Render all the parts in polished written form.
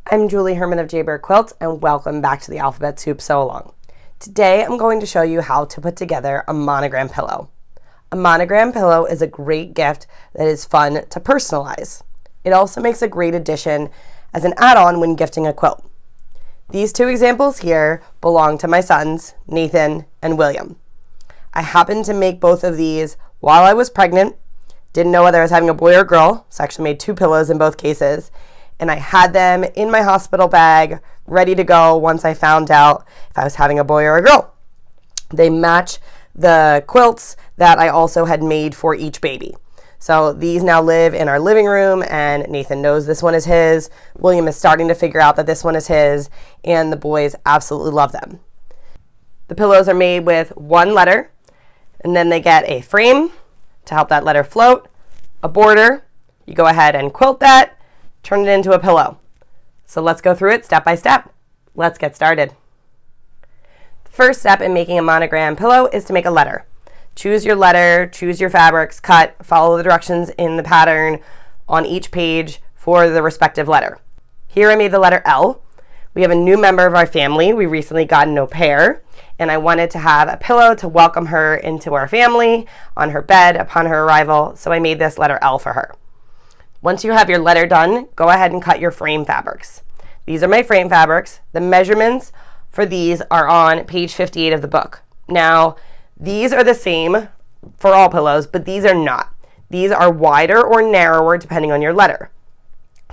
I'm Julie Herman of Jaybird Quilt, and welcome back to the Alphabet Soup Sew Along. Today I'm going to show you how to put together a monogram pillow. A monogram pillow is a great gift that is fun to personalize. It also makes a great addition as an add-on when gifting a quilt. These two examples here belong to my sons, Nathan and William. I happened to make both of these while I was pregnant, didn't know whether I was having a boy or girl, so I actually made two pillows in both cases, and I had them in my hospital bag, ready to go once I found out if I was having a boy or a girl. They match the quilts that I also had made for each baby. So these now live in our living room, and Nathan knows this one is his. William is starting to figure out that this one is his, and the boys absolutely love them. The pillows are made with one letter, and then they get a frame to help that letter float, a border. You go ahead and quilt that, turn it into a pillow. So let's go through it step by step. Let's get started. The first step in making a monogram pillow is to make a letter. Choose your letter, choose your fabrics, cut, follow the directions in the pattern on each page for the respective letter. Here I made the letter L. We have a new member of our family. We recently got an au pair, and I wanted to have a pillow to welcome her into our family on her bed upon her arrival, so I made this letter L for her. Once you have your letter done, go ahead and cut your frame fabrics. These are my frame fabrics. The measurements for these are on page 58 of the book. Now, these are the same for all pillows, but these are not. These are wider or narrower depending on your letter.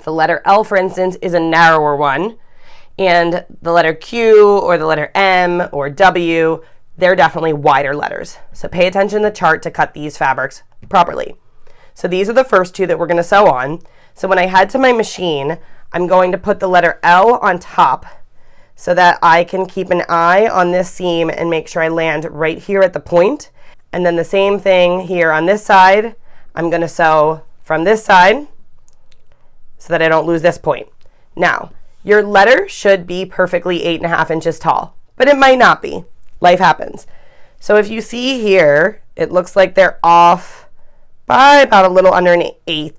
The letter L, for instance, is a narrower one, and the letter Q or the letter M or W, they're definitely wider letters. So pay attention to the chart to cut these fabrics properly. So these are the first two that we're going to sew on. So when I head to my machine, I'm going to put the letter L on top so that I can keep an eye on this seam and make sure I land right here at the point. And then the same thing here on this side. I'm going to sew from this side so that I don't lose this point. Now, your letter should be perfectly 8.5 inches tall, but it might not be. Life happens. So if you see here, it looks like they're off by about a little under 1/8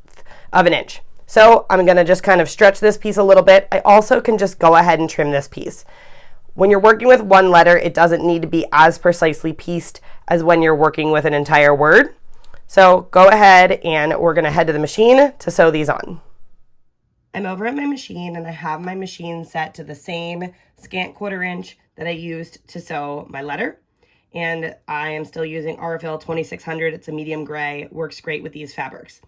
of an inch. So I'm going to just kind of stretch this piece a little bit. I also can just go ahead and trim this piece. When you're working with one letter, it doesn't need to be as precisely pieced as when you're working with an entire word. So go ahead and we're going to head to the machine to sew these on. I'm over at my machine, and I have my machine set to the same scant 1/4 inch that I used to sew my letter. And I am still using Aurifil 2600. It's a medium gray, works great with these fabrics.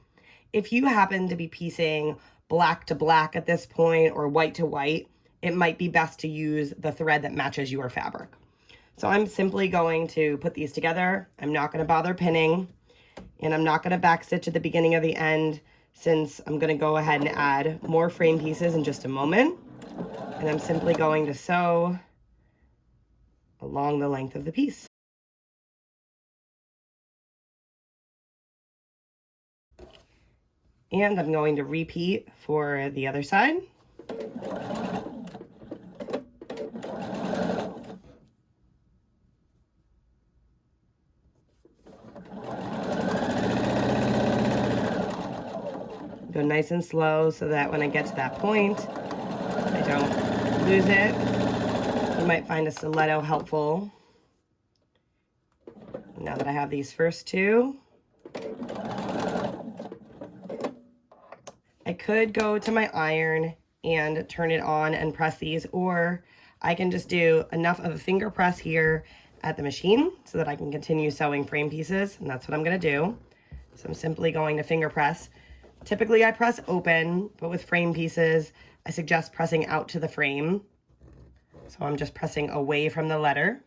If you happen to be piecing black to black at this point or white to white, it might be best to use the thread that matches your fabric. So I'm simply going to put these together. I'm not going to bother pinning, and I'm not going to back stitch at the beginning or the end, since I'm going to go ahead and add more frame pieces in just a moment. And I'm simply going to sew along the length of the piece. And I'm going to repeat for the other side. Go nice and slow so that when I get to that point, I don't lose it. You might find a stiletto helpful. Now that I have these first two, I could go to my iron and turn it on and press these, or I can just do enough of a finger press here at the machine so that I can continue sewing frame pieces, and that's what I'm going to do. So I'm simply going to finger press. Typically I press open, but with frame pieces, I suggest pressing out to the frame. So I'm just pressing away from the letter.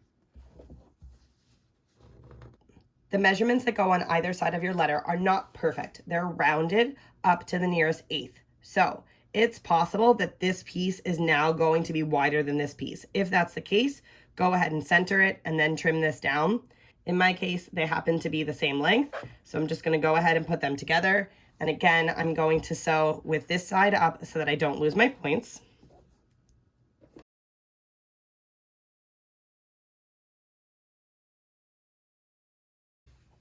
The measurements that go on either side of your letter are not perfect. They're rounded up to the nearest eighth. So it's possible that this piece is now going to be wider than this piece. If that's the case, go ahead and center it and then trim this down. In my case, they happen to be the same length. So I'm just going to go ahead and put them together. And again, I'm going to sew with this side up so that I don't lose my points.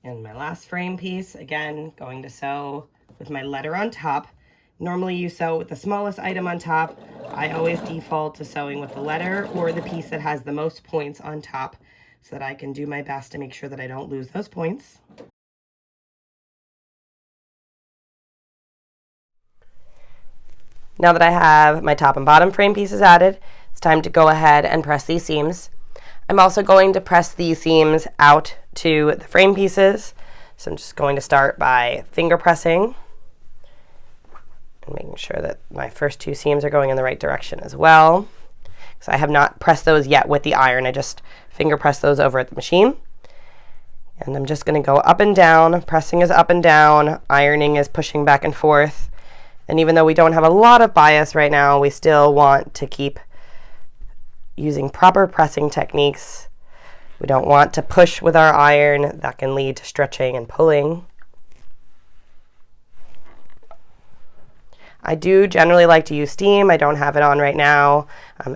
And my last frame piece, again, going to sew with my letter on top. Normally you sew with the smallest item on top. I always default to sewing with the letter or the piece that has the most points on top so that I can do my best to make sure that I don't lose those points. Now that I have my top and bottom frame pieces added, it's time to go ahead and press these seams. I'm also going to press these seams out to the frame pieces. So I'm just going to start by finger pressing and making sure that my first two seams are going in the right direction as well. So I have not pressed those yet with the iron. I just finger press those over at the machine. And I'm just going to go up and down. Pressing is up and down. Ironing is pushing back and forth. And even though we don't have a lot of bias right now, we still want to keep using proper pressing techniques. We don't want to push with our iron. That can lead to stretching and pulling. I do generally like to use steam. I don't have it on right now.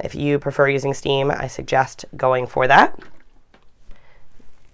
If you prefer using steam, I suggest going for that.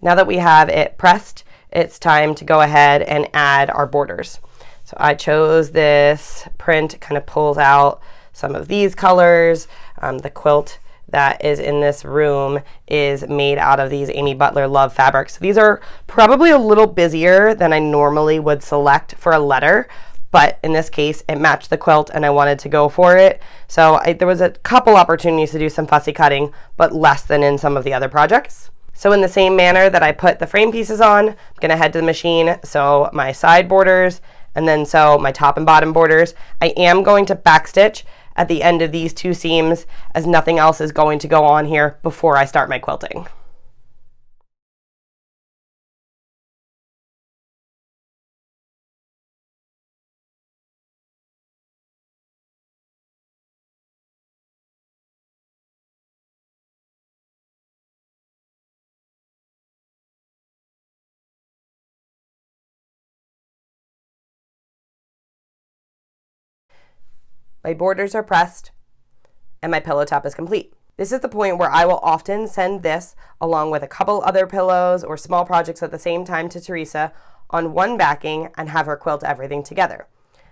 Now that we have it pressed, it's time to go ahead and add our borders. So I chose this print. It kind of pulls out some of these colors. The quilt that is in this room is made out of these Amy Butler Love fabrics. These are probably a little busier than I normally would select for a letter, but in this case it matched the quilt and I wanted to go for it. So there was a couple opportunities to do some fussy cutting, but less than in some of the other projects. So in the same manner that I put the frame pieces on, I'm going to head to the machine, sew my side borders, and then sew my top and bottom borders. I am going to backstitch at the end of these two seams as nothing else is going to go on here before I start my quilting. My borders are pressed and my pillow top is complete. This is the point where I will often send this along with a couple other pillows or small projects at the same time to Teresa on one backing and have her quilt everything together.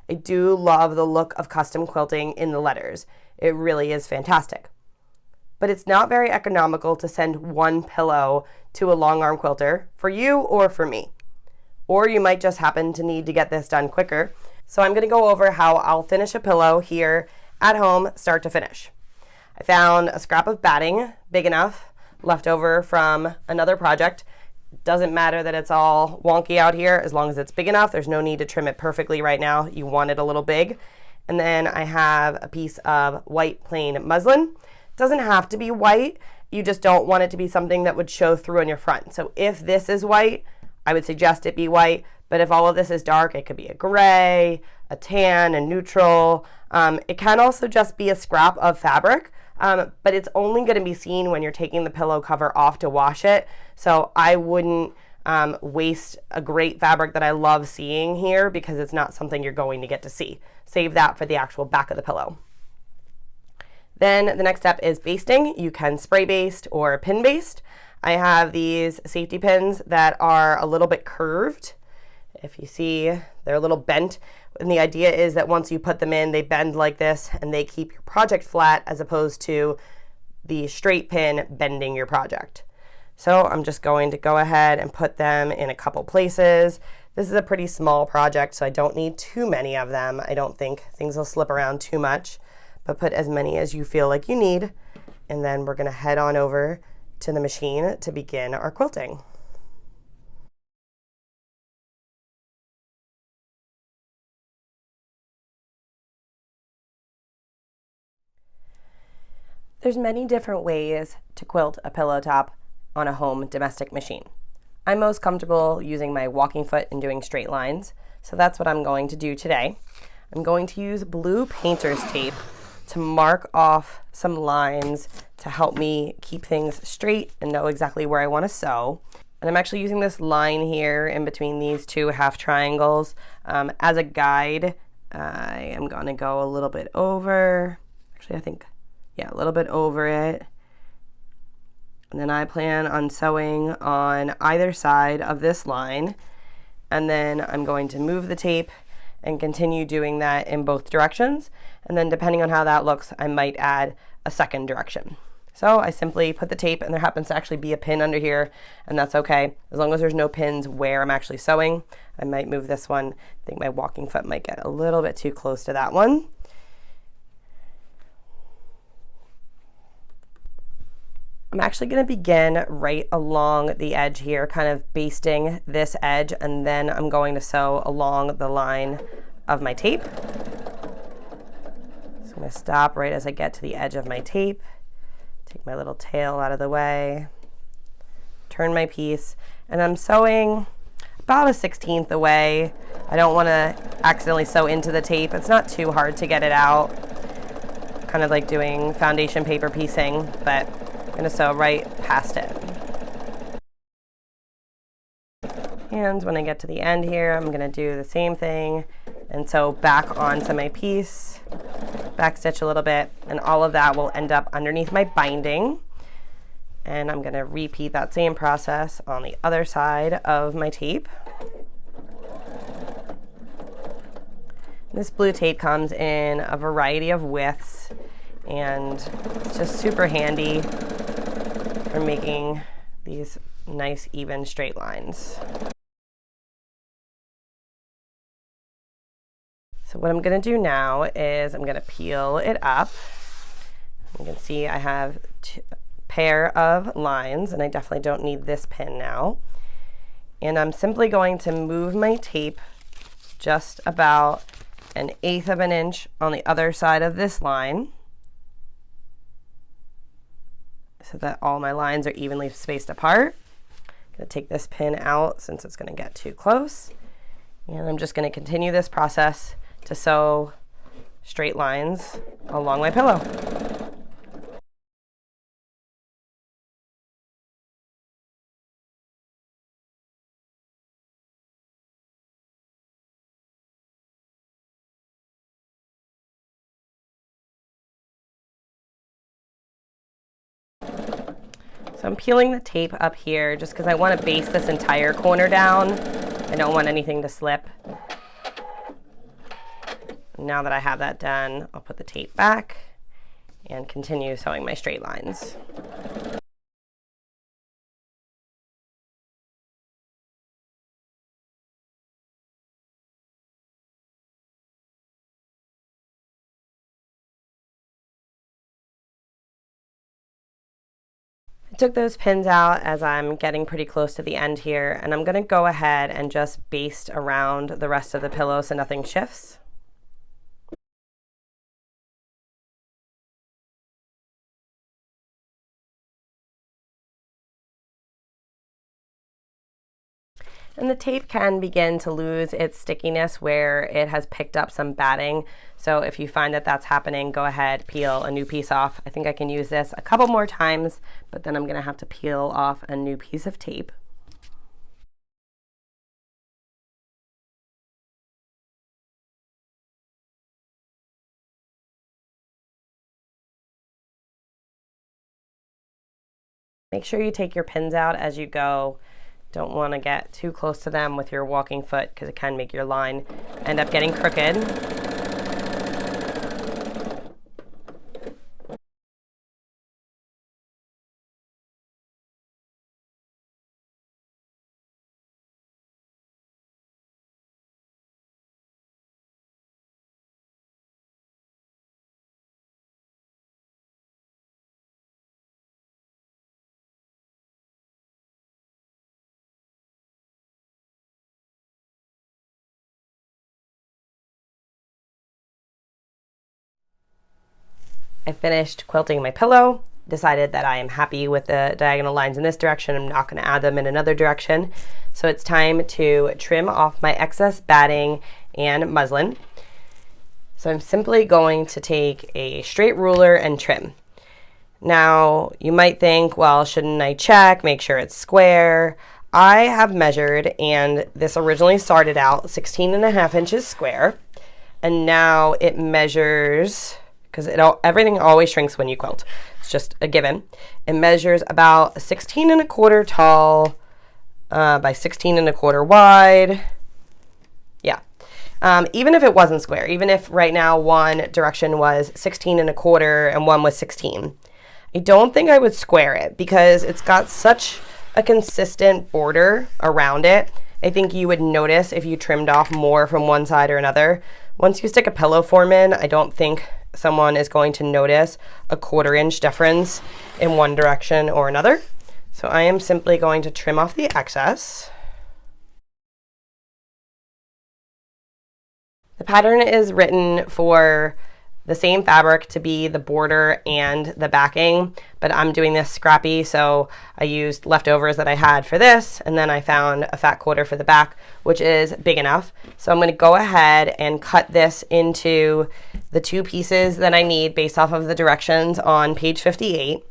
I do love the look of custom quilting in the letters. It really is fantastic. But it's not very economical to send one pillow to a long arm quilter for you or for me. Or you might just happen to need to get this done quicker. So I'm going to go over how I'll finish a pillow here at home, start to finish. I found a scrap of batting, big enough, left over from another project. Doesn't matter that it's all wonky out here, as long as it's big enough. There's no need to trim it perfectly right now. You want it a little big. And then I have a piece of white plain muslin. Doesn't have to be white. You just don't want it to be something that would show through on your front. So if this is white, I would suggest it be white. But if all of this is dark, it could be a gray, a tan, a neutral. It can also just be a scrap of fabric, but it's only going to be seen when you're taking the pillow cover off to wash it. So I wouldn't waste a great fabric that I love seeing here because it's not something you're going to get to see. Save that for the actual back of the pillow. Then the next step is basting. You can spray baste or pin baste. I have these safety pins that are a little bit curved. If you see, they're a little bent. And the idea is that once you put them in, they bend like this and they keep your project flat as opposed to the straight pin bending your project. So I'm just going to go ahead and put them in a couple places. This is a pretty small project, so I don't need too many of them. I don't think things will slip around too much, but put as many as you feel like you need. And then we're going to head on over to the machine to begin our quilting. There's many different ways to quilt a pillow top on a home domestic machine. I'm most comfortable using my walking foot and doing straight lines, so that's what I'm going to do today. I'm going to use blue painter's tape to mark off some lines to help me keep things straight and know exactly where I want to sew. And I'm actually using this line here in between these two half triangles as a guide. I am going to go a little bit over. Actually, I think a little bit over it. And then I plan on sewing on either side of this line. And then I'm going to move the tape and continue doing that in both directions. And then depending on how that looks, I might add a second direction. So I simply put the tape, and there happens to actually be a pin under here, and that's okay. As long as there's no pins where I'm actually sewing. I might move this one. I think my walking foot might get a little bit too close to that one. I'm actually going to begin right along the edge here, kind of basting this edge, and then I'm going to sew along the line of my tape. So I'm going to stop right as I get to the edge of my tape, take my little tail out of the way, turn my piece, and I'm sewing about a 1/16 away. I don't want to accidentally sew into the tape. It's not too hard to get it out, kind of like doing foundation paper piecing, but I'm going to sew right past it. And when I get to the end here, I'm going to do the same thing and sew back onto my piece, back stitch a little bit, and all of that will end up underneath my binding. And I'm going to repeat that same process on the other side of my tape. This blue tape comes in a variety of widths, and it's just super handy for making these nice even straight lines. So what I'm going to do now is I'm going to peel it up. You can see I have a pair of lines, and I definitely don't need this pin now. And I'm simply going to move my tape just about 1/8 of an inch on the other side of this line, so that all my lines are evenly spaced apart. I'm going to take this pin out since it's going to get too close. And I'm just going to continue this process to sew straight lines along my pillow. So I'm peeling the tape up here just because I want to base this entire corner down. I don't want anything to slip. Now that I have that done, I'll put the tape back and continue sewing my straight lines. I took those pins out as I'm getting pretty close to the end here, and I'm going to go ahead and just baste around the rest of the pillow so nothing shifts. And the tape can begin to lose its stickiness where it has picked up some batting. So if you find that that's happening, go ahead, peel a new piece off. I think I can use this a couple more times, but then I'm going to have to peel off a new piece of tape. Make sure you take your pins out as you go. Don't want to get too close to them with your walking foot because it can make your line end up getting crooked. I finished quilting my pillow, decided that I am happy with the diagonal lines in this direction. I'm not going to add them in another direction. So it's time to trim off my excess batting and muslin. So I'm simply going to take a straight ruler and trim. Now you might think, well, shouldn't I check, make sure it's square? I have measured, and this originally started out 16.5 inches square, and now it measures, because everything always shrinks when you quilt. It's just a given. It measures about 16.25 tall by 16.25 wide. Yeah. Even if it wasn't square, even if right now one direction was 16 1/4 and one was 16, I don't think I would square it because it's got such a consistent border around it. I think you would notice if you trimmed off more from one side or another. Once you stick a pillow form in, I don't think someone is going to notice a 1/4 inch difference in one direction or another. So I am simply going to trim off the excess. The pattern is written for the same fabric to be the border and the backing, but I'm doing this scrappy, so I used leftovers that I had for this, and then I found a fat 1/4 for the back, which is big enough. So I'm going to go ahead and cut this into the 2 pieces that I need based off of the directions on page 58.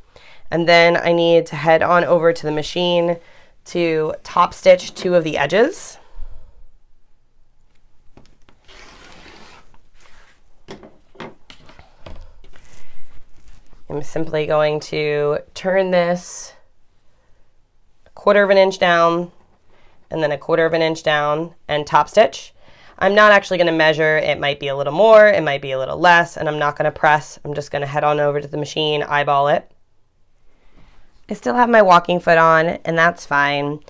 And then I need to head on over to the machine to top stitch 2 of the edges. I'm simply going to turn this 1/4 inch down and then 1/4 inch down and top stitch. I'm not actually going to measure. It might be a little more, it might be a little less, and I'm not going to press. I'm just going to head on over to the machine, eyeball it. I still have my walking foot on, and that's fine.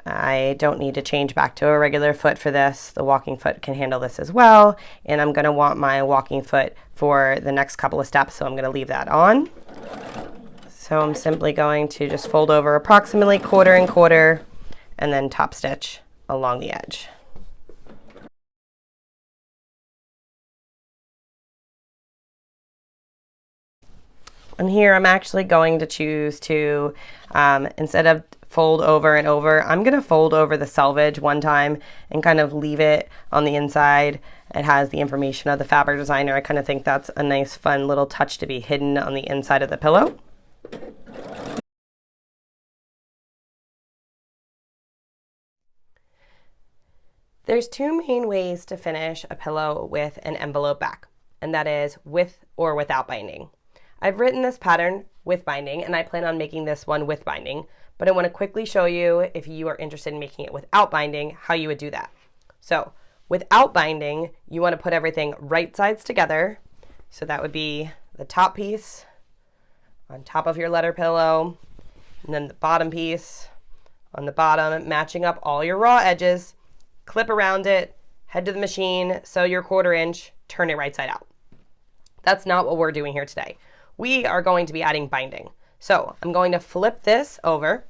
I don't need to change back to a regular foot for this. The walking foot can handle this as well, and I'm going to want my walking foot for the next couple of steps, so I'm going to leave that on. So I'm simply going to just fold over approximately 1/4 and 1/4 and then top stitch along the edge. And here I'm actually going to choose to, instead of fold over and over, I'm going to fold over the selvage one time and kind of leave it on the inside. It has the information of the fabric designer. I kind of think that's a nice fun little touch to be hidden on the inside of the pillow. There's 2 main ways to finish a pillow with an envelope back, and that is with or without binding. I've written this pattern with binding, and I plan on making this one with binding, but I want to quickly show you, if you are interested in making it without binding, how you would do that. So without binding, you want to put everything right sides together. So that would be the top piece on top of your letter pillow, and then the bottom piece on the bottom, matching up all your raw edges, clip around it, head to the machine, sew your 1/4 inch, turn it right side out. That's not what we're doing here today. We are going to be adding binding. So I'm going to flip this over,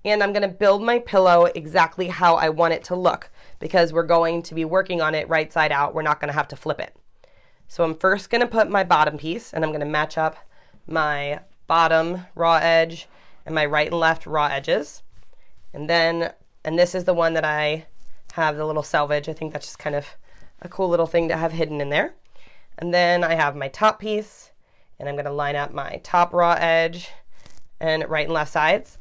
and I'm going to build my pillow exactly how I want it to look, because we're going to be working on it right side out. We're not going to have to flip it. So I'm first going to put my bottom piece, and I'm going to match up my bottom raw edge and my right and left raw edges. And this is the one that I have the little selvage. I think that's just kind of a cool little thing to have hidden in there. And then I have my top piece, and I'm going to line up my top raw edge and right and left sides.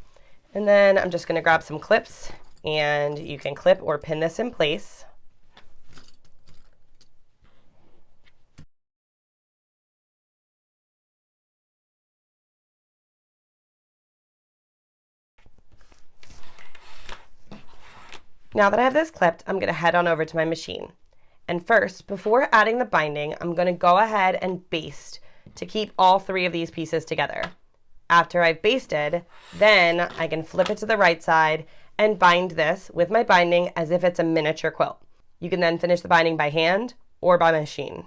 And then I'm just going to grab some clips, and you can clip or pin this in place. Now that I have this clipped, I'm going to head on over to my machine. And first, before adding the binding, I'm going to go ahead and baste to keep all 3 of these pieces together. After I've basted, then I can flip it to the right side and bind this with my binding as if it's a miniature quilt. You can then finish the binding by hand or by machine.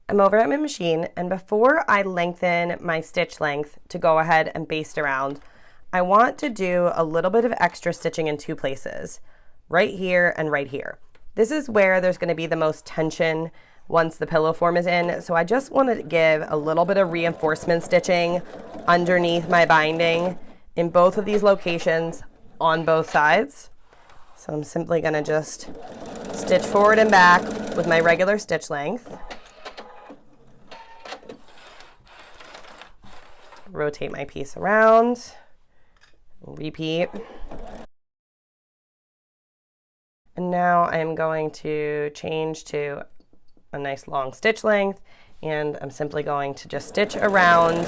I'm over at my machine, and before I lengthen my stitch length to go ahead and baste around, I want to do a little bit of extra stitching in 2 places, right here and right here. This is where there's going to be the most tension once the pillow form is in, so I just want to give a little bit of reinforcement stitching underneath my binding in both of these locations on both sides. So I'm simply going to just stitch forward and back with my regular stitch length. Rotate my piece around, repeat. And now I'm going to change to a nice long stitch length, and I'm simply going to just stitch around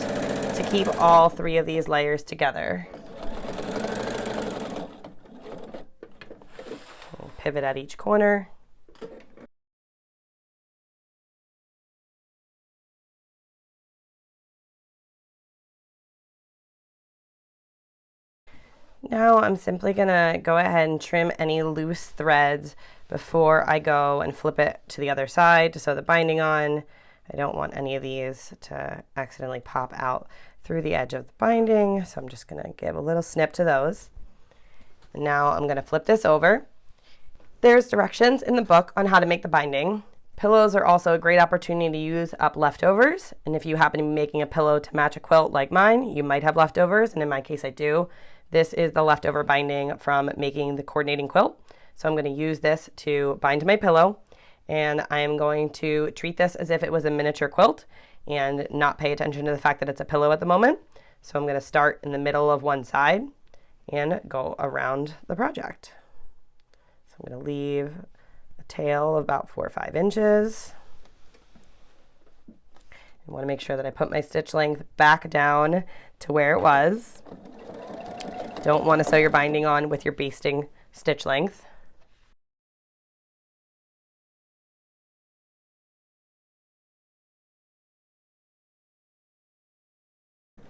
to keep all 3 of these layers together. We'll pivot at each corner. Now I'm simply gonna go ahead and trim any loose threads before I go and flip it to the other side to sew the binding on. I don't want any of these to accidentally pop out through the edge of the binding, so I'm just gonna give a little snip to those. And now I'm gonna flip this over. There's directions in the book on how to make the binding. Pillows are also a great opportunity to use up leftovers, and if you happen to be making a pillow to match a quilt like mine, you might have leftovers, and in my case I do. This is the leftover binding from making the coordinating quilt. So I'm going to use this to bind to my pillow, and I am going to treat this as if it was a miniature quilt and not pay attention to the fact that it's a pillow at the moment. So I'm going to start in the middle of one side and go around the project. So I'm going to leave a tail of about 4 or 5 inches. I want to make sure that I put my stitch length back down to where it was. Don't want to sew your binding on with your basting stitch length.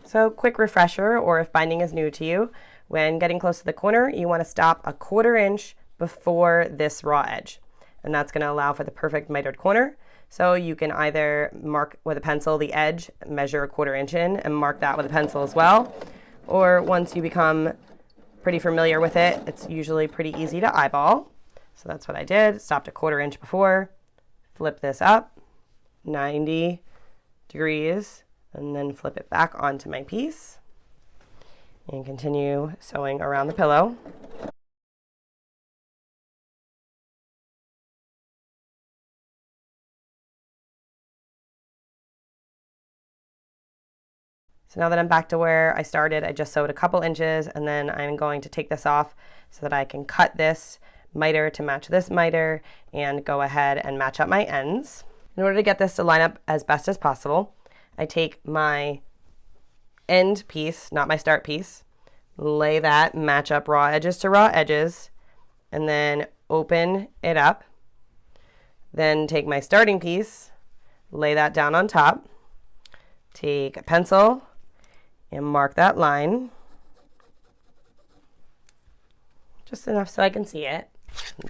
So quick refresher, or if binding is new to you, when getting close to the corner, you want to stop a 1/4 inch before this raw edge. And that's going to allow for the perfect mitered corner. So you can either mark with a pencil the edge, measure a 1/4 inch in, and mark that with a pencil as well. Or once you become pretty familiar with it, it's usually pretty easy to eyeball. So that's what I did. Stopped a 1/4 inch before, flip this up 90 degrees, and then flip it back onto my piece and continue sewing around the pillow. So now that I'm back to where I started, I just sewed a couple inches, and then I'm going to take this off so that I can cut this miter to match this miter and go ahead and match up my ends. In order to get this to line up as best as possible, I take my end piece, not my start piece, lay that, match up raw edges to raw edges, and then open it up. Then take my starting piece, lay that down on top, take a pencil, and mark that line, just enough so I can see it.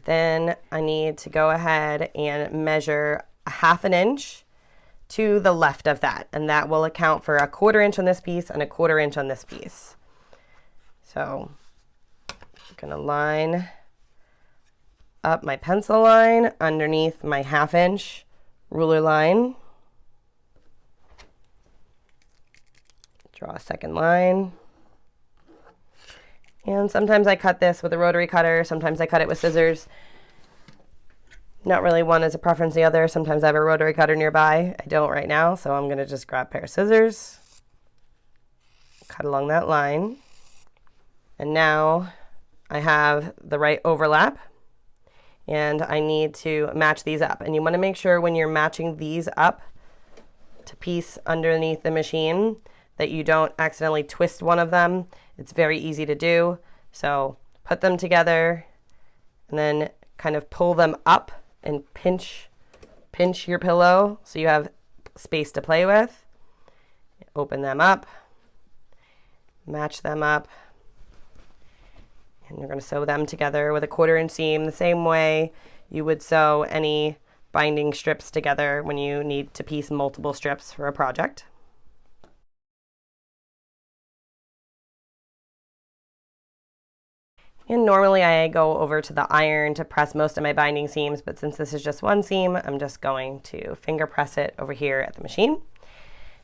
Then I need to go ahead and measure a 1/2 inch to the left of that, and that will account for a 1/4 inch on this piece and a 1/4 inch on this piece. So I'm gonna line up my pencil line underneath my 1/2 inch ruler line. Draw a second line. And sometimes I cut this with a rotary cutter, sometimes I cut it with scissors. Not really one is a preference the other. Sometimes I have a rotary cutter nearby. I don't right now, so I'm gonna just grab a pair of scissors, cut along that line. And now I have the right overlap, and I need to match these up. And you wanna make sure when you're matching these up to piece underneath the machine that you don't accidentally twist one of them. It's very easy to do. So put them together and then kind of pull them up and pinch your pillow so you have space to play with. Open them up, match them up, and you're going to sew them together with a 1/4 inch seam the same way you would sew any binding strips together when you need to piece multiple strips for a project. And normally I go over to the iron to press most of my binding seams, but since this is just one seam, I'm just going to finger press it over here at the machine.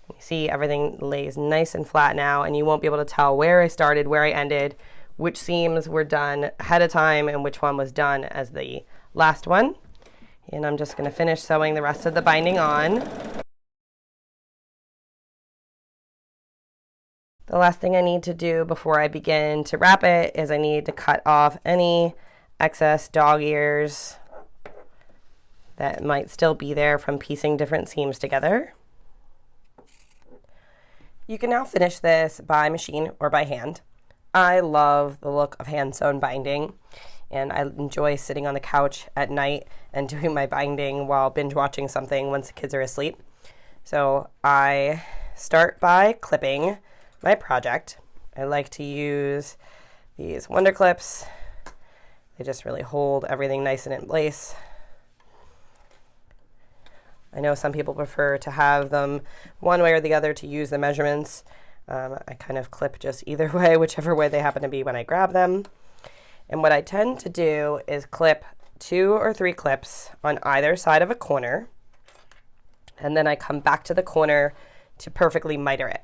You see everything lays nice and flat now, and you won't be able to tell where I started, where I ended, which seams were done ahead of time, and which one was done as the last one. And I'm just going to finish sewing the rest of the binding on. The last thing I need to do before I begin to wrap it is I need to cut off any excess dog ears that might still be there from piecing different seams together. You can now finish this by machine or by hand. I love the look of hand sewn binding, and I enjoy sitting on the couch at night and doing my binding while binge watching something once the kids are asleep. So I start by clipping my project. I like to use these Wonder Clips. They just really hold everything nice and in place. I know some people prefer to have them one way or the other to use the measurements. I kind of clip just either way, whichever way they happen to be when I grab them. And what I tend to do is clip 2 or 3 clips on either side of a corner, and then I come back to the corner to perfectly miter it.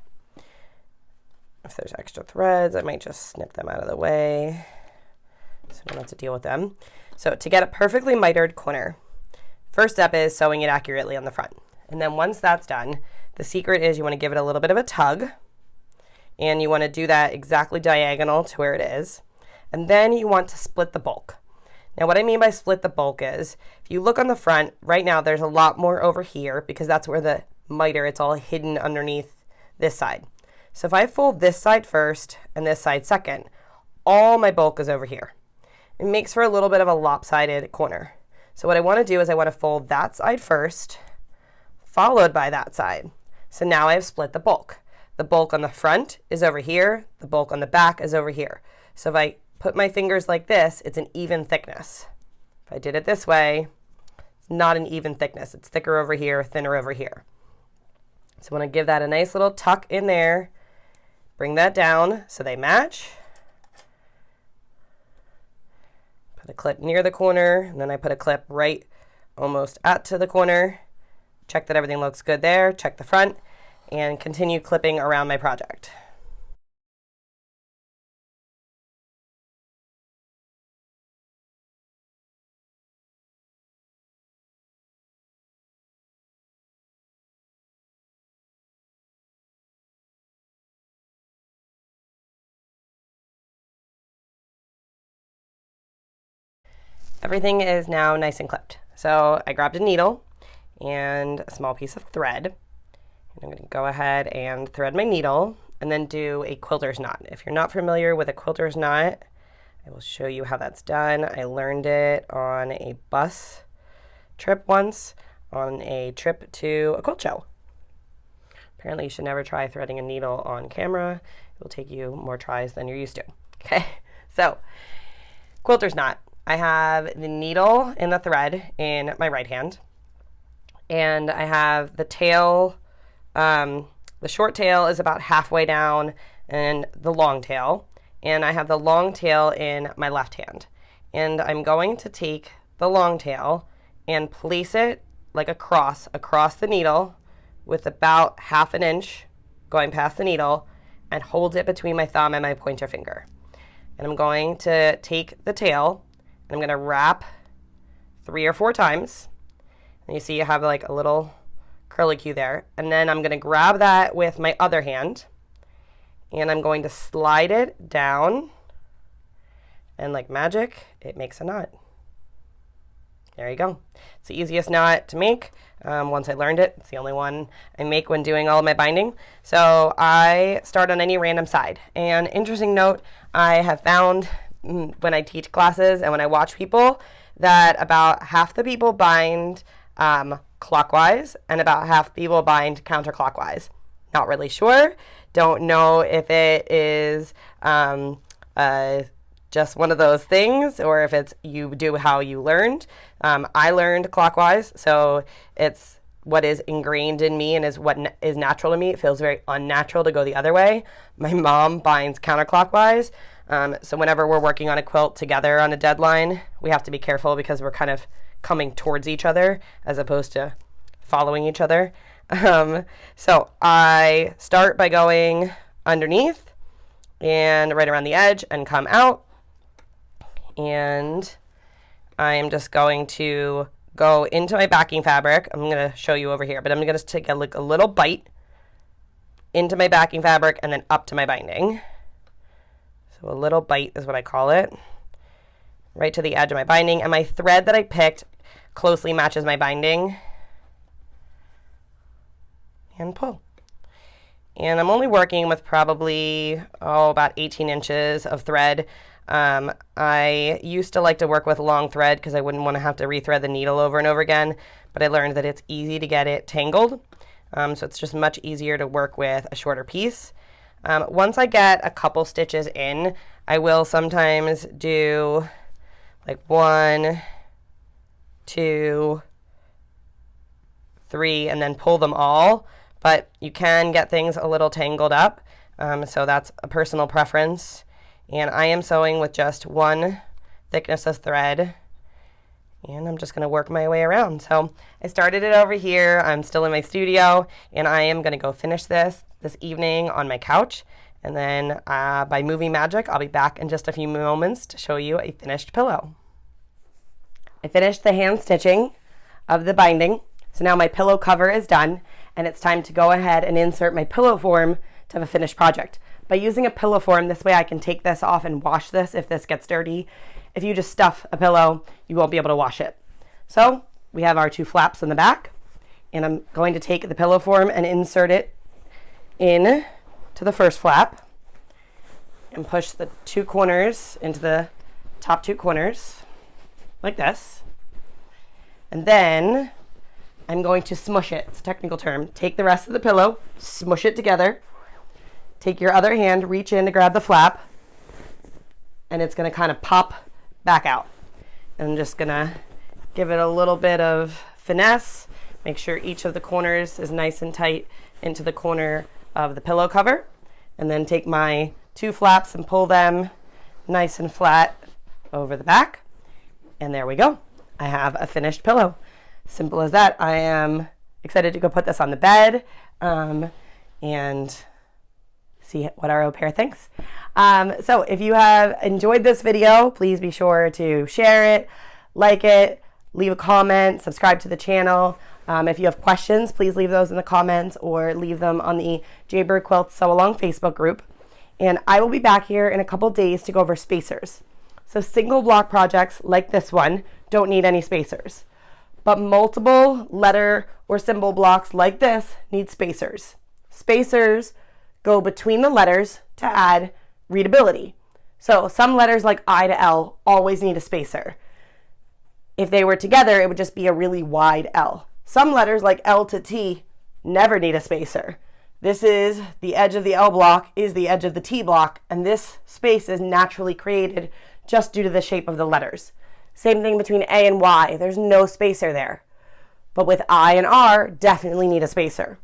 If there's extra threads, I might just snip them out of the way so I don't have to deal with them. So to get a perfectly mitered corner, first step is sewing it accurately on the front. And then once that's done, the secret is you want to give it a little bit of a tug, and you want to do that exactly diagonal to where it is. And then you want to split the bulk. Now what I mean by split the bulk is, if you look on the front, right now there's a lot more over here because that's where the miter, it's all hidden underneath this side. So if I fold this side first and this side second, all my bulk is over here. It makes for a little bit of a lopsided corner. So what I want to do is I want to fold that side first, followed by that side. So now I have split the bulk. The bulk on the front is over here, the bulk on the back is over here. So if I put my fingers like this, it's an even thickness. If I did it this way, it's not an even thickness. It's thicker over here, thinner over here. So I want to give that a nice little tuck in there, bring that down so they match. Put a clip near the corner, and then I put a clip right almost to the corner. Check that everything looks good there, check the front, and continue clipping around my project. Everything is now nice and clipped. So I grabbed a needle and a small piece of thread. And I'm going to go ahead and thread my needle and then do a quilter's knot. If you're not familiar with a quilter's knot, I will show you how that's done. I learned it on a bus trip once, on a trip to a quilt show. Apparently you should never try threading a needle on camera. It will take you more tries than you're used to. Okay, so quilter's knot. I have the needle and the thread in my right hand, and I have the tail. The short tail is about halfway down, and the long tail, and I have the long tail in my left hand. And I'm going to take the long tail and place it like a cross across the needle with about 1/2 inch going past the needle, and hold it between my thumb and my pointer finger. And I'm going to take the tail, and I'm going to wrap 3 or 4 times. And you see you have like a little curlicue there. And then I'm going to grab that with my other hand, and I'm going to slide it down. And like magic, it makes a knot. There you go. It's the easiest knot to make. Once I learned it, it's the only one I make when doing all of my binding. So I start on any random side. And interesting note, I have found when I teach classes and when I watch people that about half the people bind clockwise and about half people bind counterclockwise. Not really sure. Don't know if it is just one of those things or if it's you do how you learned. I learned clockwise, so it's what is ingrained in me and is what is natural to me. It feels very unnatural to go the other way. My mom binds counterclockwise. So whenever we're working on a quilt together on a deadline, we have to be careful because we're kind of coming towards each other as opposed to following each other. So I start by going underneath and right around the edge and come out. And I'm just going to go into my backing fabric. I'm going to show you over here, but I'm going to take a little bite into my backing fabric and then up to my binding. So a little bite is what I call it, right to the edge of my binding. And my thread that I picked closely matches my binding. And pull. And I'm only working with probably, about 18 inches of thread. I used to like to work with long thread because I wouldn't want to have to rethread the needle over and over again, but I learned that it's easy to get it tangled. So it's just much easier to work with a shorter piece. Once I get a couple stitches in, I will sometimes do like 1, 2, 3, and then pull them all, but you can get things a little tangled up, so that's a personal preference. And I am sewing with just 1 thickness of thread, and I'm just going to work my way around. So I started it over here. I'm still in my studio, and I am going to go finish this evening on my couch, and then by movie magic, I'll be back in just a few moments to show you a finished pillow. I finished the hand stitching of the binding, so now my pillow cover is done, and it's time to go ahead and insert my pillow form to have a finished project. By using a pillow form, this way I can take this off and wash this if this gets dirty. If you just stuff a pillow, you won't be able to wash it. So we have our 2 flaps in the back, and I'm going to take the pillow form and insert it in to the first flap and push the 2 corners into the top 2 corners like this. And then I'm going to smush it. It's a technical term. Take the rest of the pillow, smush it together. Take your other hand, reach in to grab the flap, and it's going to kind of pop back out. And I'm just going to give it a little bit of finesse. Make sure each of the corners is nice and tight into the corner of the pillow cover. And then take my 2 flaps and pull them nice and flat over the back. And there we go. I have a finished pillow. Simple as that. I am excited to go put this on the bed and see what our au pair thinks. So if you have enjoyed this video, please be sure to share it, like it, leave a comment, subscribe to the channel. If you have questions, please leave those in the comments or leave them on the Jaybird Quilts Sew Along Facebook group. And I will be back here in a couple days to go over spacers. So single block projects like this one don't need any spacers. But multiple letter or symbol blocks like this need spacers. Spacers go between the letters to add readability. So some letters like I to L always need a spacer. If they were together, it would just be a really wide L. Some letters like L to T never need a spacer. This is the edge of the L block is the edge of the T block, and this space is naturally created just due to the shape of the letters. Same thing between A and Y. There's no spacer there. But with I and R, definitely need a spacer.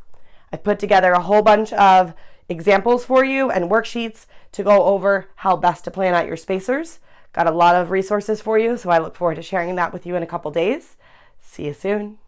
I've put together a whole bunch of examples for you and worksheets to go over how best to plan out your spacers. Got a lot of resources for you, so I look forward to sharing that with you in a couple days. See you soon.